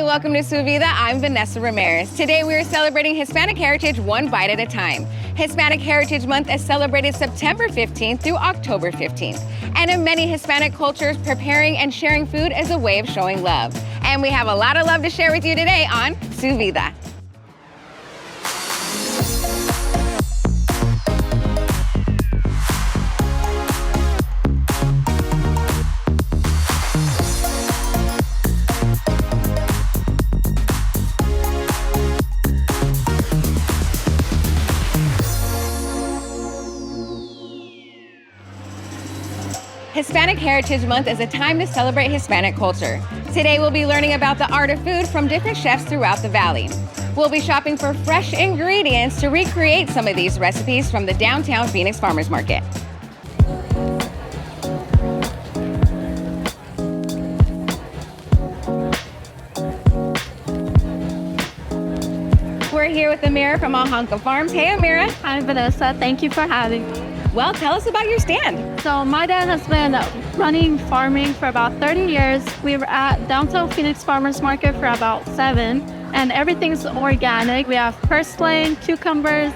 welcome to Su Vida. I'm Vanessa Ramirez. Today we are celebrating Hispanic Heritage one bite at a time. Hispanic Heritage Month is celebrated September 15th through October 15th. And in many Hispanic cultures, preparing and sharing food is a way of showing love. And we have a lot of love to share with you today on Su Vida. Hispanic Heritage Month is a time to celebrate Hispanic culture. Today we'll be learning about the art of food from different chefs throughout the valley. We'll be shopping for fresh ingredients to recreate some of these recipes from the downtown Phoenix Farmers Market. We're here with Amira from Ahanka Farms. Hey Amira. Hi Vanessa, thank you for having me. Well, tell us about your stand. So my dad has been running farming for about 30 years. We were at downtown Phoenix Farmers Market for about 7, and everything's organic. We have purslane, cucumbers,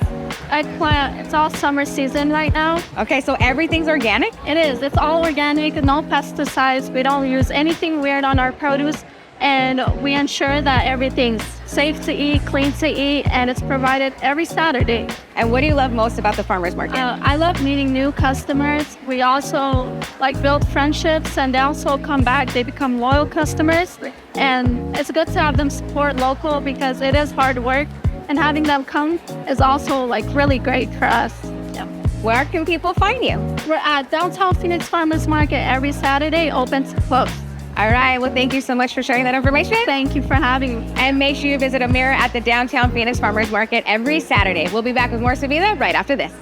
eggplant. It's all summer season right now. Okay, so everything's organic? It is. It's all organic, no pesticides. We don't use anything weird on our produce, and we ensure that everything's safe to eat, clean to eat, and it's provided every Saturday. And what do you love most about the farmers market? I love meeting new customers. We also build friendships, and they also come back. They become loyal customers, and it's good to have them support local because it is hard work, and having them come is also really great for us. Yeah. Where can people find you? We're at downtown Phoenix Farmers Market every Saturday, open to close. All right, well, thank you so much for sharing that information. Thank you for having me. And make sure you visit Amira at the downtown Phoenix Farmers Market every Saturday. We'll be back with more Su Vida right after this.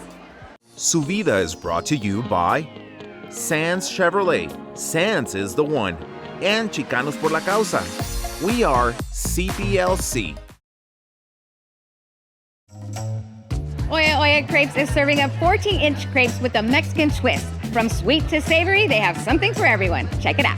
Su Vida is brought to you by Sands Chevrolet. Sands is the one. And Chicanos por la Causa. We are CPLC. Oya Oya Crepes is serving up 14-inch crepes with a Mexican twist. From sweet to savory, they have something for everyone. Check it out.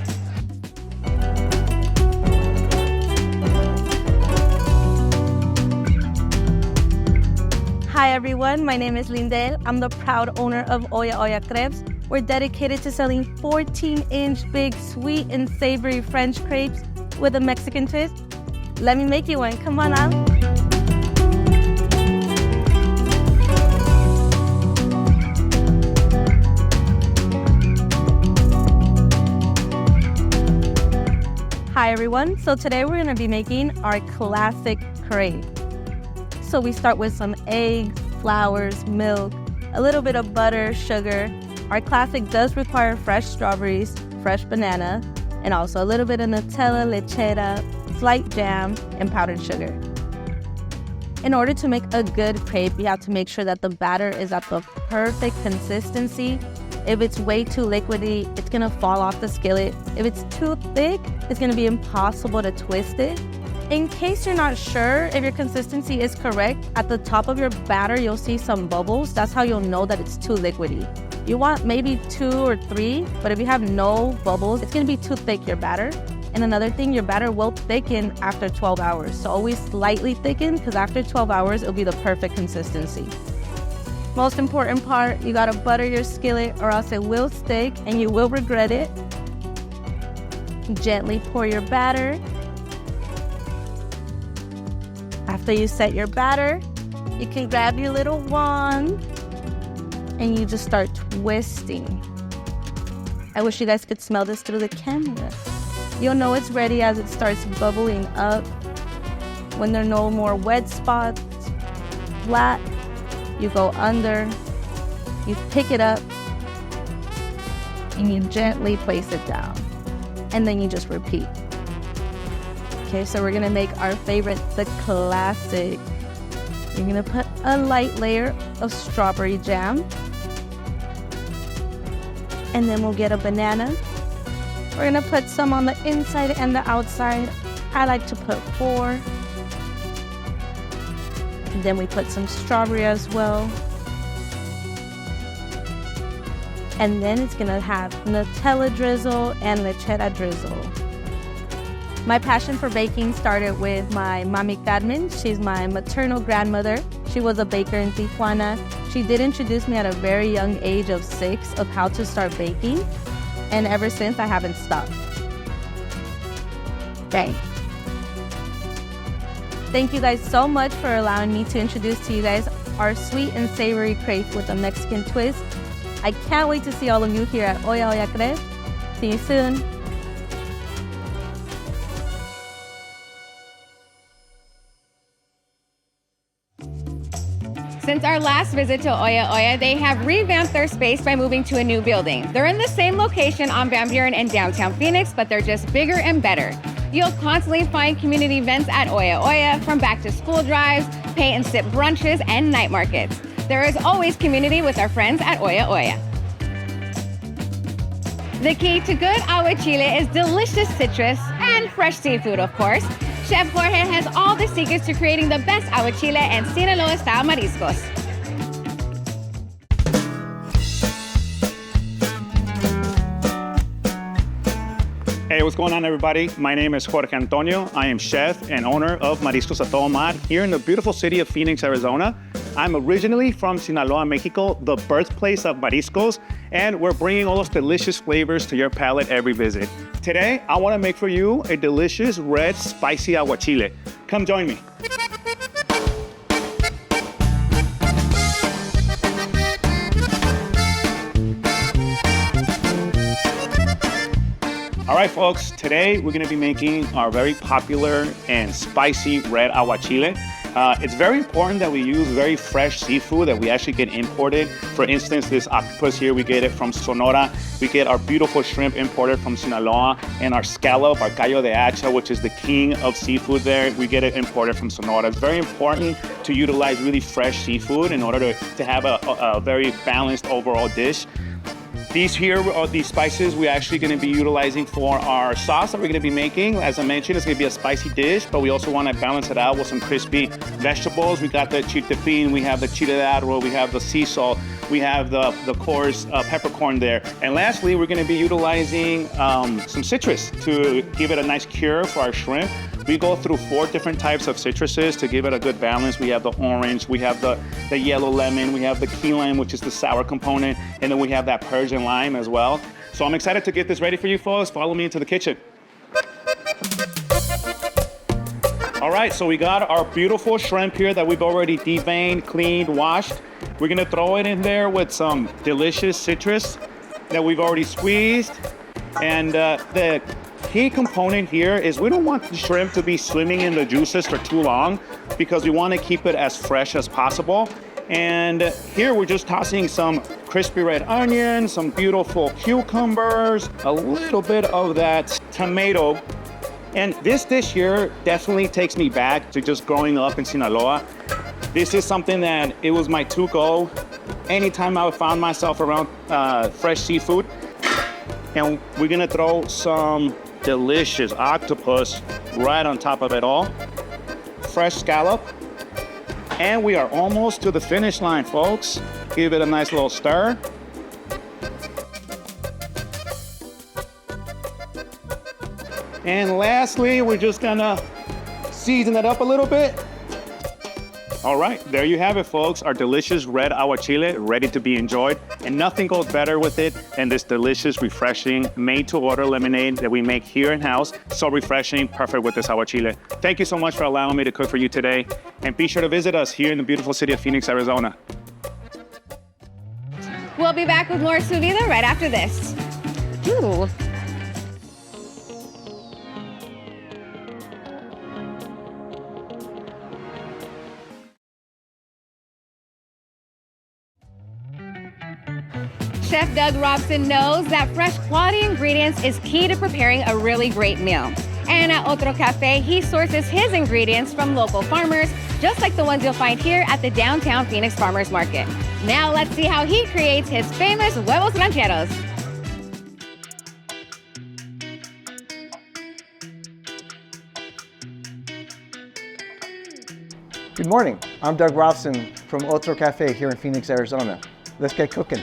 Hi everyone, my name is Lindell. I'm the proud owner of Oya Oya Crepes. We're dedicated to selling 14-inch big sweet and savory French crepes with a Mexican twist. Let me make you one. Come on out. Hi everyone, so today we're going to be making our classic crepe. So we start with some eggs, flowers, milk, a little bit of butter, sugar. Our classic does require fresh strawberries, fresh banana, and also a little bit of Nutella, lechera, slight jam, and powdered sugar. In order to make a good crepe, you have to make sure that the batter is at the perfect consistency. If it's way too liquidy, it's gonna fall off the skillet. If it's too thick, it's gonna be impossible to twist it. In case you're not sure if your consistency is correct, at the top of your batter, you'll see some bubbles. That's how you'll know that it's too liquidy. You want maybe 2 or 3, but if you have no bubbles, it's gonna be too thick, your batter. And another thing, your batter will thicken after 12 hours. So always slightly thicken, because after 12 hours, it'll be the perfect consistency. Most important part, you gotta butter your skillet or else it will stick and you will regret it. Gently pour your batter. After you set your batter, you can grab your little wand and you just start twisting. I wish you guys could smell this through the camera. You'll know it's ready as it starts bubbling up. When there are no more wet spots, flat, you go under, you pick it up, and you gently place it down. And then you just repeat. Okay, so we're gonna make our favorite, the classic. You're gonna put a light layer of strawberry jam. And then we'll get a banana. We're gonna put some on the inside and the outside. I like to put 4. And then we put some strawberry as well. And then it's gonna have Nutella drizzle and lechera drizzle. My passion for baking started with my Mami Carmen. She's my maternal grandmother. She was a baker in Tijuana. She did introduce me at a very young age of 6 of how to start baking. And ever since, I haven't stopped. Okay. Thank you guys so much for allowing me to introduce to you guys our sweet and savory crepe with a Mexican twist. I can't wait to see all of you here at Olla Olla Crepe. See you soon. Since our last visit to Olla Olla, they have revamped their space by moving to a new building. They're in the same location on Van Buren in downtown Phoenix, but they're just bigger and better. You'll constantly find community events at Olla Olla, from back-to-school drives, paint and sip brunches, and night markets. There is always community with our friends at Olla Olla. The key to good aguachile is delicious citrus and fresh seafood, of course. Chef Jorge has all the secrets to creating the best aguachile and Sinaloa-style mariscos. Hey, what's going on, everybody? My name is Jorge Antonio. I am chef and owner of Mariscos a Todo Mar here in the beautiful city of Phoenix, Arizona. I'm originally from Sinaloa, Mexico, the birthplace of mariscos, and we're bringing all those delicious flavors to your palate every visit. Today, I want to make for you a delicious red spicy aguachile. Come join me. All right, folks, today we're gonna be making our very popular and spicy red aguachile. It's very important that we use very fresh seafood that we actually get imported. For instance, this octopus here, we get it from Sonora. We get our beautiful shrimp imported from Sinaloa, and our scallop, our callo de hacha, which is the king of seafood there, we get it imported from Sonora. It's very important to utilize really fresh seafood in order to have a very balanced overall dish. These here are the spices we're actually going to be utilizing for our sauce that we're going to be making. As I mentioned, it's going to be a spicy dish, but we also want to balance it out with some crispy vegetables. We got the chiltepin, we have the chile de árbol, we have the sea salt, we have the coarse peppercorn there. And lastly, we're going to be utilizing some citrus to give it a nice cure for our shrimp. We go through 4 different types of citruses to give it a good balance. We have the orange, we have the yellow lemon, we have the key lime, which is the sour component, and then we have that Persian lime as well. So I'm excited to get this ready for you folks. Follow me into the kitchen. All right, so we got our beautiful shrimp here that we've already deveined, cleaned, washed. We're gonna throw it in there with some delicious citrus that we've already squeezed. And the key component here is we don't want the shrimp to be swimming in the juices for too long because we want to keep it as fresh as possible. And here we're just tossing some crispy red onion, some beautiful cucumbers, a little bit of that tomato. And this dish here definitely takes me back to just growing up in Sinaloa. This is something that it was my to-go anytime I found myself around fresh seafood. And we're gonna throw some delicious octopus right on top of it all. Fresh scallop. And we are almost to the finish line, folks. Give it a nice little stir. And lastly, we're just gonna season it up a little bit. All right, there you have it, folks. Our delicious red aguachile ready to be enjoyed. And nothing goes better with it than this delicious, refreshing, made-to-order lemonade that we make here in-house. So refreshing, perfect with this aguachile. Thank you so much for allowing me to cook for you today. And be sure to visit us here in the beautiful city of Phoenix, Arizona. We'll be back with more Su Vida right after this. Ooh. Chef Doug Robson knows that fresh quality ingredients is key to preparing a really great meal. And at Otro Cafe, he sources his ingredients from local farmers, just like the ones you'll find here at the downtown Phoenix Farmers Market. Now let's see how he creates his famous huevos rancheros. Good morning, I'm Doug Robson from Otro Cafe here in Phoenix, Arizona. Let's get cooking.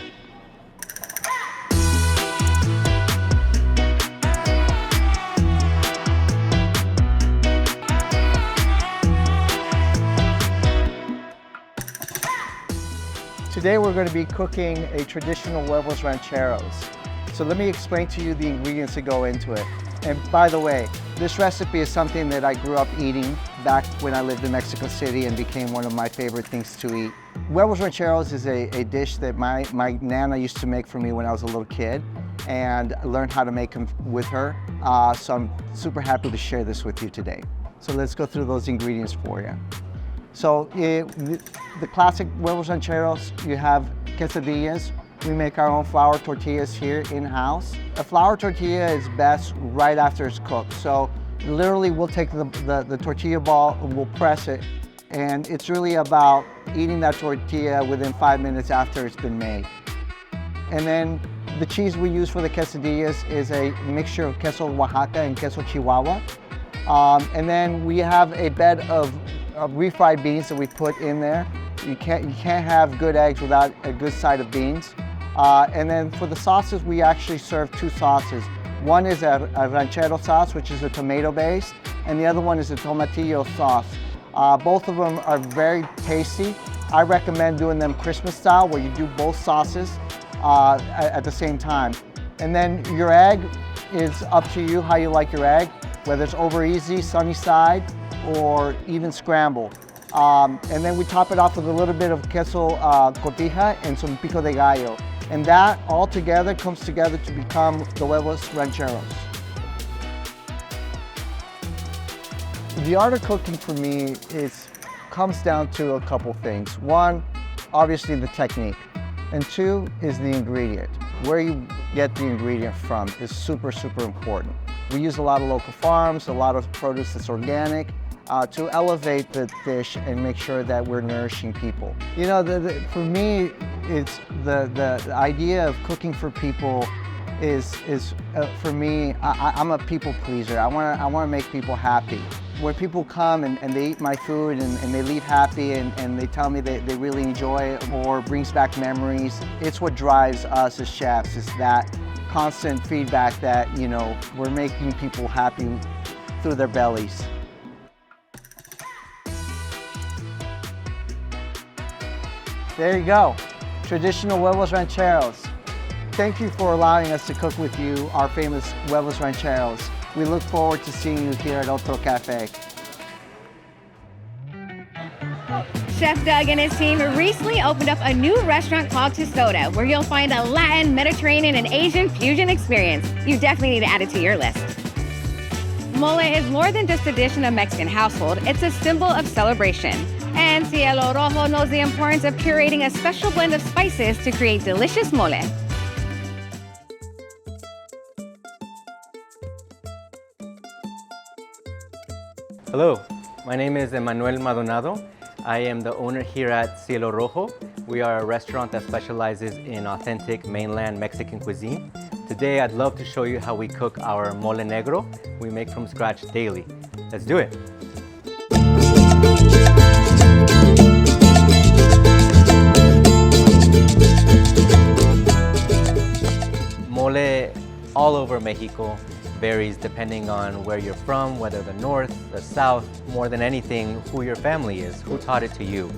Today we're going to be cooking a traditional huevos rancheros. So let me explain to you the ingredients that go into it. And by the way, this recipe is something that I grew up eating back when I lived in Mexico City and became one of my favorite things to eat. Huevos rancheros is a dish that my Nana used to make for me when I was a little kid, and I learned how to make them with her. So I'm super happy to share this with you today. So let's go through those ingredients for you. So the classic huevos rancheros, you have quesadillas. We make our own flour tortillas here in-house. A flour tortilla is best right after it's cooked. So literally we'll take the tortilla ball and we'll press it. And it's really about eating that tortilla within 5 minutes after it's been made. And then the cheese we use for the quesadillas is a mixture of queso Oaxaca and queso Chihuahua. And then we have a bed of refried beans that we put in there. You can't have good eggs without a good side of beans. And then for the sauces, we actually serve two sauces. One is a ranchero sauce, which is a tomato base, and the other one is a tomatillo sauce. Both of them are very tasty. I recommend doing them Christmas style, where you do both sauces at the same time. And then your egg is up to you how you like your egg, whether it's over easy, sunny side, or even scrambled. And then we top it off with a little bit of queso cotija and some pico de gallo. And that all together comes together to become the huevos rancheros. The art of cooking for me comes down to a couple things. One, obviously the technique. And two is the ingredient. Where you get the ingredient from is super, super important. We use a lot of local farms, a lot of produce that's organic, to elevate the dish and make sure that we're nourishing people. You know, for me, it's the idea of cooking for people is for me, I'm a people pleaser. I want to make people happy. When people come and they eat my food and they leave happy and they tell me they really enjoy it or brings back memories, it's what drives us as chefs, is that constant feedback that, you know, we're making people happy through their bellies. There you go, traditional huevos rancheros. Thank you for allowing us to cook with you our famous huevos rancheros. We look forward to seeing you here at Otro Cafe. Chef Doug and his team recently opened up a new restaurant called Tesoda, where you'll find a Latin, Mediterranean, and Asian fusion experience. You definitely need to add it to your list. Mole is more than just a dish in a Mexican household, it's a symbol of celebration. And Cielo Rojo knows the importance of curating a special blend of spices to create delicious mole. Hello, my name is Emmanuel Maldonado. I am the owner here at Cielo Rojo. We are a restaurant that specializes in authentic mainland Mexican cuisine. Today, I'd love to show you how we cook our mole negro we make from scratch daily. Let's do it. Mole all over Mexico varies depending on where you're from, whether the north, the south, more than anything, who your family is, who taught it to you.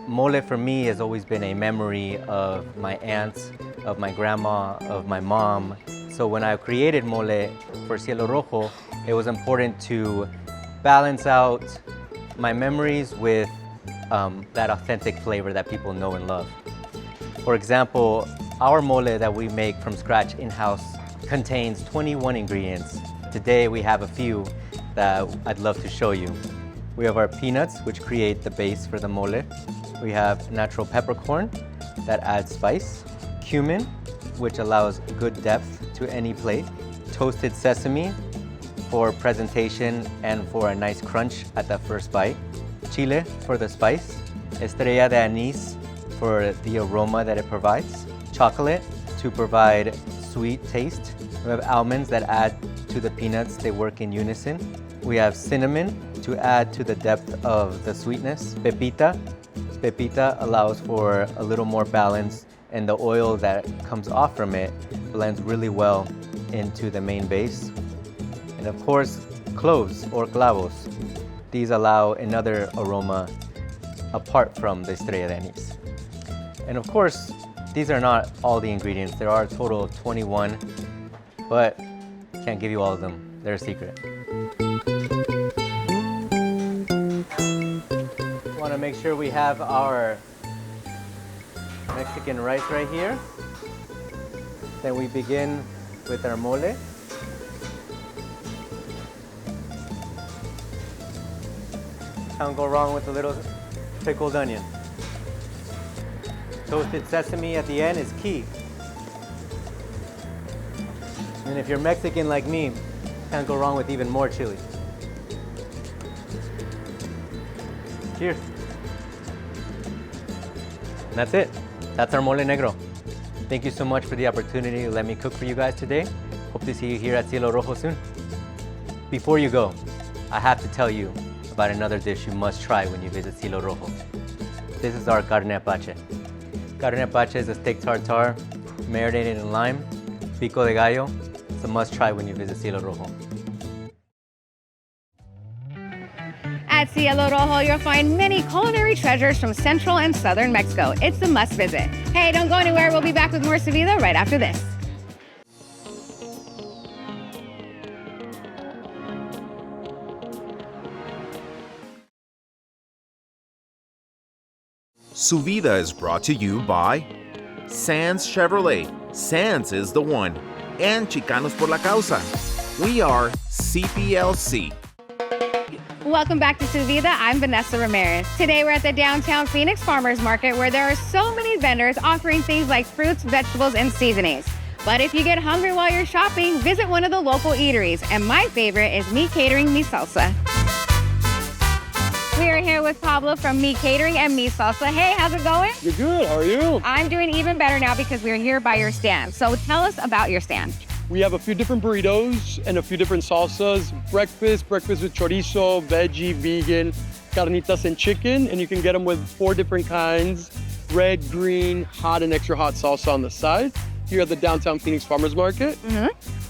Mole for me has always been a memory of my aunts, of my grandma, of my mom. So when I created mole for Cielo Rojo, it was important to balance out my memories with that authentic flavor that people know and love. For example, our mole that we make from scratch in-house contains 21 ingredients. Today we have a few that I'd love to show you. We have our peanuts, which create the base for the mole. We have natural peppercorn that adds spice. Cumin, which allows good depth to any plate. Toasted sesame for presentation and for a nice crunch at the first bite. Chile for the spice. Estrella de anís for the aroma that it provides. Chocolate to provide sweet taste. We have almonds that add to the peanuts, they work in unison. We have cinnamon to add to the depth of the sweetness. Pepita. Pepita allows for a little more balance, and the oil that comes off from it blends really well into the main base. And of course, cloves or clavos. These allow another aroma apart from the estrella de anís. And of course, these are not all the ingredients. There are a total of 21, but can't give you all of them. They're a secret. Want to make sure we have our Mexican rice right here. Then we begin with our mole. Can't go wrong with a little pickled onion. Toasted sesame at the end is key. And if you're Mexican like me, can't go wrong with even more chili. Cheers. And that's it. That's our mole negro. Thank you so much for the opportunity to let me cook for you guys today. Hope to see you here at Cielo Rojo soon. Before you go, I have to tell you about another dish you must try when you visit Cielo Rojo. This is our carne apache. Carne apache is a steak tartare marinated in lime, pico de gallo. It's a must try when you visit Cielo Rojo. At Cielo Rojo, you'll find many culinary treasures from central and southern Mexico. It's a must visit. Hey, don't go anywhere. We'll be back with more Su Vida right after this. Su Vida is brought to you by Sands Chevrolet. Sands is the one. And Chicanos por la Causa. We are CPLC. Welcome back to Su Vida. I'm Vanessa Ramirez. Today we're at the downtown Phoenix Farmers Market where there are so many vendors offering things like fruits, vegetables, and seasonings. But if you get hungry while you're shopping, visit one of the local eateries. And my favorite is Me Catering, Me Salsa. We are here with Pablo from Me Catering and Me Salsa. Hey, how's it going? You're good, how are you? I'm doing even better now because we're here by your stand. So tell us about your stand. We have a few different burritos and a few different salsas. Breakfast with chorizo, veggie, vegan, carnitas, and chicken. And you can get them with 4 different kinds: red, green, hot, and extra hot salsa on the side. Here at the downtown Phoenix Farmers Market.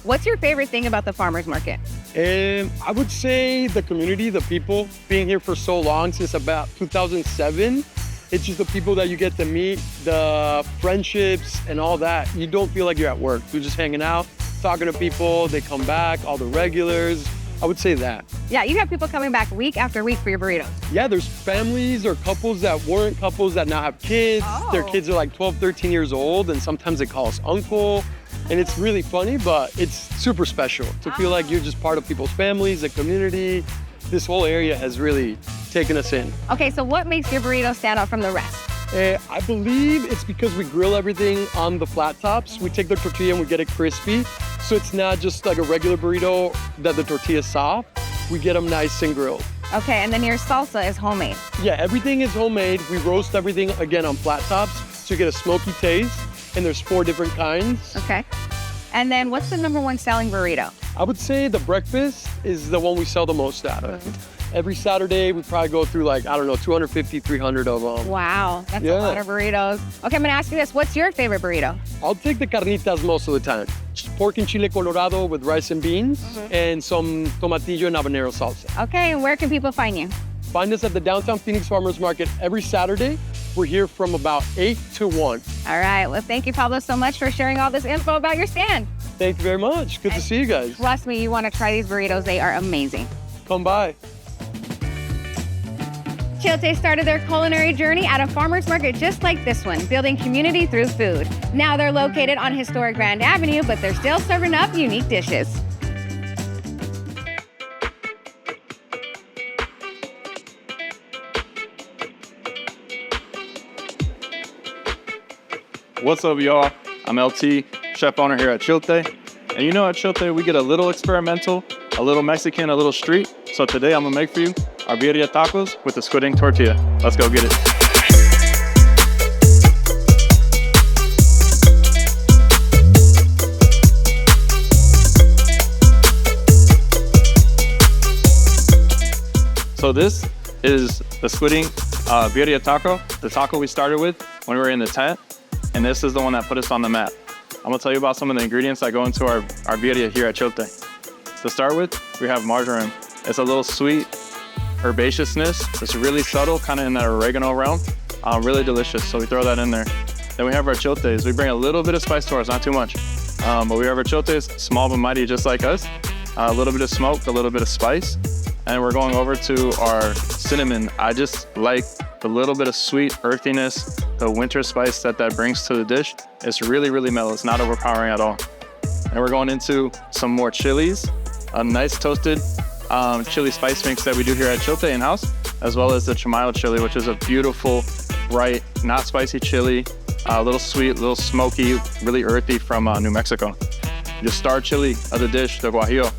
What's your favorite thing about the farmers market? I would say the community, the people. Being here for so long, since about 2007, it's just the people that you get to meet, the friendships and all that. You don't feel like you're at work. You're just hanging out, talking to people. They come back, all the regulars. I would say that. Yeah, you have people coming back week after week for your burritos. Yeah, there's families or couples that weren't couples that now have kids. Their kids are like 12, 13 years old, and sometimes they call us uncle. And it's really funny, but it's super special to feel like you're just part of people's families, the community. This whole area has really taken us in. Okay, so what makes your burrito stand out from the rest? I believe it's because we grill everything on the flat tops. We take the tortilla and we get it crispy. So it's not just like a regular burrito that the tortilla is soft. We get them nice and grilled. Okay, and then your salsa is homemade. Yeah, everything is homemade. We roast everything, again, on flat tops, so you get a smoky taste. And there's 4 different kinds. Okay. And then what's the #1 selling burrito? I would say the breakfast is the one we sell the most out of. Every Saturday, we probably go through like, I don't know, 250, 300 of them. Wow, that's a lot of burritos. Okay, I'm gonna ask you this. What's your favorite burrito? I'll take the carnitas most of the time. Just pork and chile colorado with rice and beans and some tomatillo and habanero salsa. Okay, and where can people find you? Find us at the downtown Phoenix Farmers Market every Saturday. We're here from about 8 to 1. All right, well, thank you, Pablo, so much for sharing all this info about your stand. Thank you very much. Good to see you guys. Trust me, you want to try these burritos. They are amazing. Come by. Chilte started their culinary journey at a farmer's market just like this one, building community through food. Now they're located on historic Grand Avenue, but they're still serving up unique dishes. What's up, y'all? I'm LT, chef owner here at Chilte. And you know, at Chilte, we get a little experimental, a little Mexican, a little street. So today I'm gonna make for you our birria tacos with the squid ink tortilla. Let's go get it. So this is the squid ink birria taco, the taco we started with when we were in the tent. And this is the one that put us on the map. I'm gonna tell you about some of the ingredients that go into our birria here at Chilte. To start with, we have marjoram. It's a little sweet herbaceousness. It's really subtle, kind of in that oregano realm. Really delicious, so we throw that in there. Then we have our chiltes. We bring a little bit of spice to ours, not too much. But we have our chiltes, small but mighty, just like us. A little bit of smoke, a little bit of spice. And we're going over to our cinnamon. I just like the little bit of sweet earthiness, the winter spice that brings to the dish. It's really, really mellow. It's not overpowering at all. And we're going into some more chilies, a nice toasted chili spice mix that we do here at Chilte in-house, as well as the Chamayo chili, which is a beautiful, bright, not spicy chili, a little sweet, a little smoky, really earthy from New Mexico. Your star chili of the dish, the guajillo.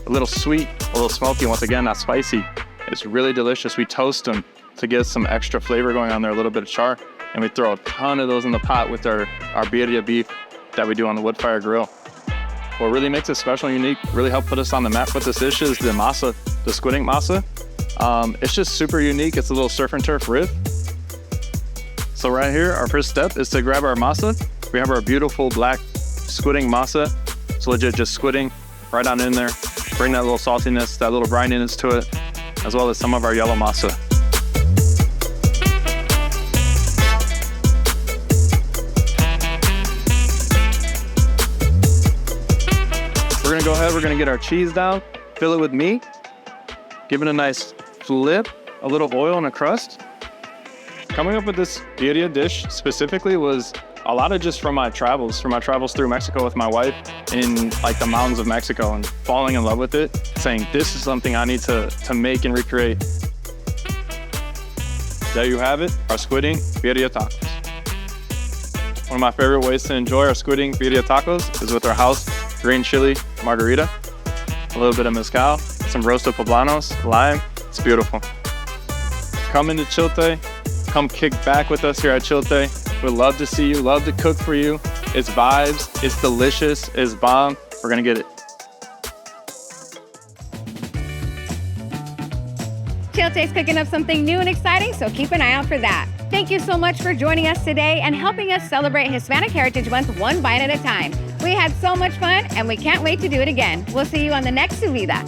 A little sweet, a little smoky, once again, not spicy. It's really delicious. We toast them to get some extra flavor going on there, a little bit of char, and we throw a ton of those in the pot with our birria beef that we do on the wood fire grill. What really makes it special and unique, really helped put us on the map with this dish is the masa, the squid ink masa. It's just super unique. It's a little surf and turf rib. So right here, our first step is to grab our masa. We have our beautiful black squid ink masa. It's legit just squid ink right on in there. Bring that little saltiness, that little brininess to it, as well as some of our yellow masa. We're gonna go ahead, we're gonna get our cheese down, fill it with meat, give it a nice flip, a little oil and a crust. Coming up with this birria dish specifically was a lot of just from my travels through Mexico with my wife in like the mountains of Mexico and falling in love with it, saying this is something I need to make and recreate. There you have it, our squid ink birria tacos. One of my favorite ways to enjoy our squid ink birria tacos is with our house green chili margarita, a little bit of mezcal, some roasted poblanos, lime. It's beautiful. Come into Chilte, come kick back with us here at Chilte. We'd love to see you, love to cook for you. It's vibes, it's delicious, it's bomb. We're gonna get it. Chilte's cooking up something new and exciting, so keep an eye out for that. Thank you so much for joining us today and helping us celebrate Hispanic Heritage Month one bite at a time. We had so much fun and we can't wait to do it again. We'll see you on the next Su Vida.